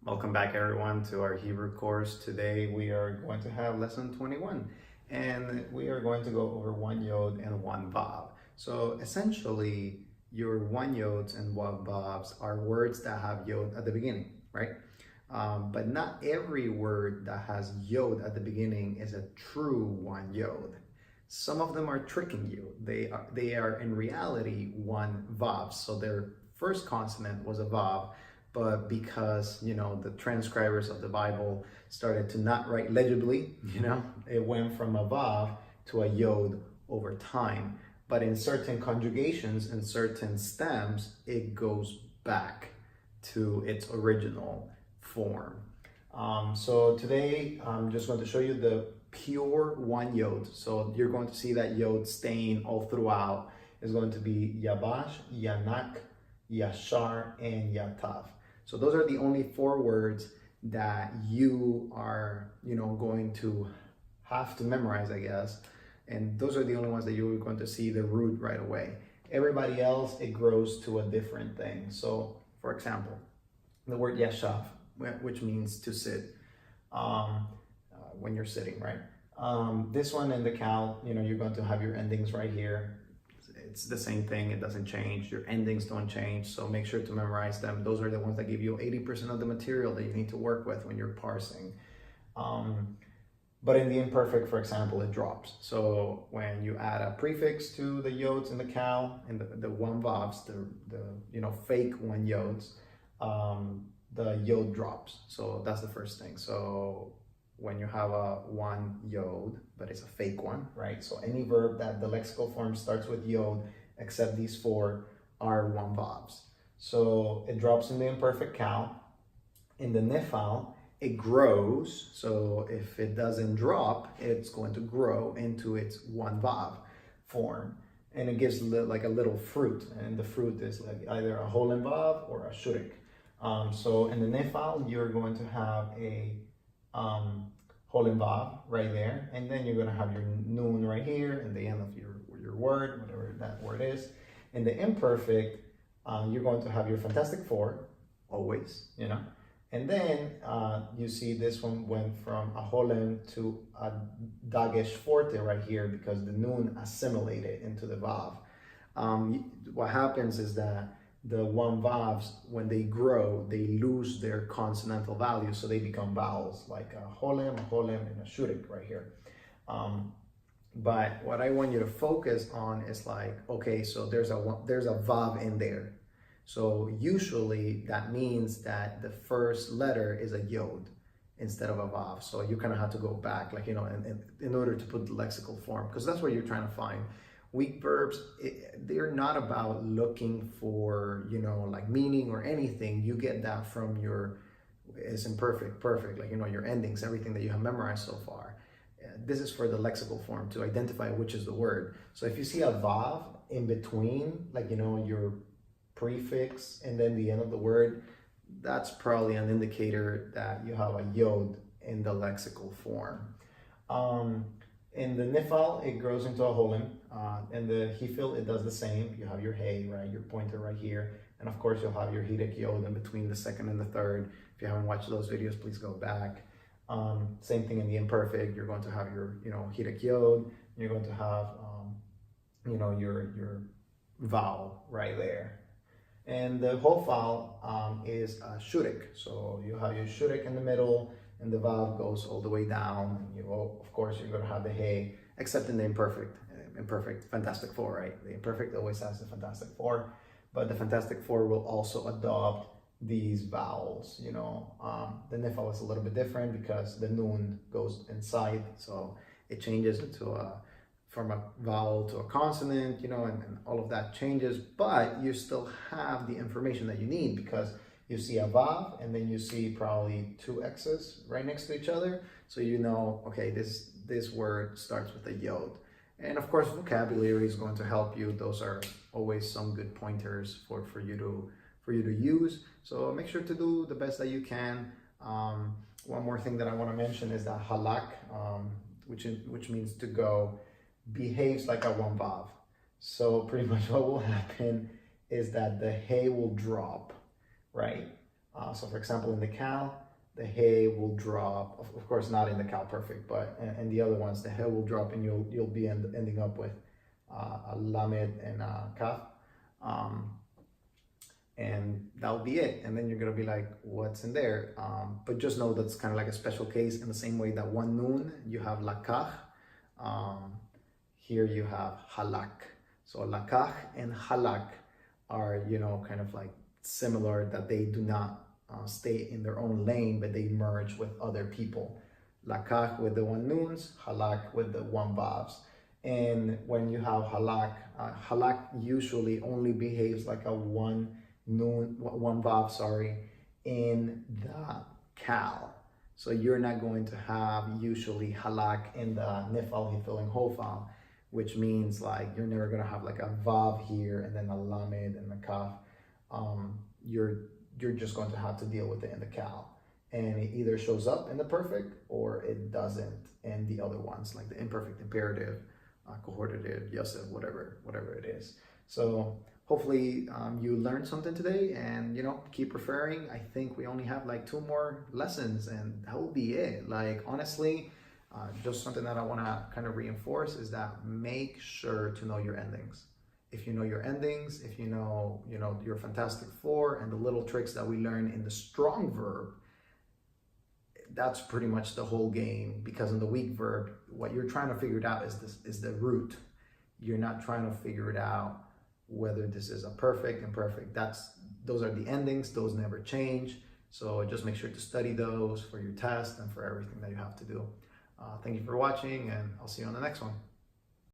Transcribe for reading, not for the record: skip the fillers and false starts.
Welcome back everyone to our Hebrew course. Today we are going to have lesson 21 and we are going to go over one Yod and one Vav. So essentially your one Yods and one Vavs are words that have Yod at the beginning, right? But not every word that has Yod at the beginning is a true one Yod. Some of them are tricking you. They are in reality one Vav. So their first consonant was a Vav, but because the transcribers of the Bible started to not write legibly, it went from a Vav to a Yod over time. But in certain conjugations and certain stems, it goes back to its original form. So today I'm just going to show you the pure one Yod. So you're going to see that Yod stain all throughout is going to be Yabash, Yanak, Yashar, and Yatav. So those are the only four words that you are, going to have to memorize, I guess. And those are the only ones that you're going to see the root right away. Everybody else, it grows to a different thing. So, for example, the word yashav, which means to sit, when you're sitting, right? This one in the cow, you're going to have your endings right here. It's the same thing, it doesn't change, your endings don't change, so make sure to memorize them. Those are the ones that give you 80% of the material that you need to work with when you're parsing. But in the imperfect, for example, it drops. So when you add a prefix to the Yods in the cow and the one Vavs, the fake one Yods, the Yod drops. So that's the first thing. So when you have a one Yod, but it's a fake one, right? So any verb that the lexical form starts with Yod, except these four, are one Vavs. So it drops in the imperfect cow. In the nifal, it grows. So if it doesn't drop, it's going to grow into its one Vav form. And it gives like a little fruit. And the fruit is like either a holen Vav or a shurik. So in the nifal, you're going to have a holen Vav right there, and then you're going to have your noon right here in the end of your word, whatever that word is. In the imperfect, you're going to have your fantastic four, always, and then you see this one went from a holen to a dagesh forte right here because the noon assimilated into the Vav. What happens is that the one Vavs, when they grow, they lose their consonantal value, so they become vowels, like a holem, and a shurik right here. But what I want you to focus on is like, okay, so there's a Vav in there. So usually that means that the first letter is a Yod instead of a Vav. So you kind of have to go back, like, in order to put the lexical form, because that's what you're trying to find. Weak verbs, they're not about looking for, like meaning or anything. You get that from it's imperfect, perfect, like, your endings, everything that you have memorized so far. This is for the lexical form to identify which is the word. So if you see a Vav in between, like, your prefix and then the end of the word, that's probably an indicator that you have a Yod in the lexical form. In the nifal, it grows into a holen. In the hifil, it does the same. You have your hey, right, your pointer right here. And of course, you'll have your hidek Yod in between the second and the third. If you haven't watched those videos, please go back. Same thing in the imperfect. You're going to have your, hidek Yod. You're going to have, your vowel right there. And the whole vowel is a shurik. So you have your shurik in the middle, and the Vav goes all the way down. Of course, you're going to have the hey, except in the imperfect fantastic four, right? The imperfect always has the fantastic four, but the fantastic four will also adopt these vowels. The nifal is a little bit different because the noon goes inside, so it changes from a vowel to a consonant, and all of that changes, but you still have the information that you need because you see a Vav, and then you see probably two X's right next to each other. So okay, this word starts with a Yod. And of course, vocabulary is going to help you. Those are always some good pointers for you to use. So make sure to do the best that you can. One more thing that I want to mention is that halak, which means to go, behaves like a one Vav. So pretty much what will happen is that the hey will drop, right? So for example, in the cal, the hay will drop, of course not in the cal perfect, but in the other ones, the hay will drop and you'll be ending up with a lamed and a kaf. And that'll be it. And then you're gonna be like, what's in there? But just know that's kind of like a special case, in the same way that one noon, you have lakach. Here you have halak. So lakach and halak are, you know, kind of like similar, that they do not stay in their own lane, but they merge with other people. Lakach with the one noons, halak with the one vavs. And when you have halak, halak usually only behaves like a one vav, sorry, in the cal. So you're not going to have usually halak in the nifal, hifil, and hofal, which means like you're never going to have like a vav here and then a lamed and a kaf. You're just going to have to deal with it in the cal, and it either shows up in the perfect or it doesn't in the other ones, like the imperfect imperative, cohortative, yosef, whatever it is. So hopefully you learned something today, and you know, keep referring. I think we only have like 2 more lessons and that will be it. Like honestly, just something that I want to kind of reinforce is that make sure to know your endings. If you know your endings, if you know your fantastic 4 and the little tricks that we learn in the strong verb, that's pretty much the whole game. Because in the weak verb, what you're trying to figure it out is the root. You're not trying to figure it out whether this is a perfect, imperfect. Those are the endings. Those never change. So just make sure to study those for your test and for everything that you have to do. Thank you for watching, and I'll see you on the next one.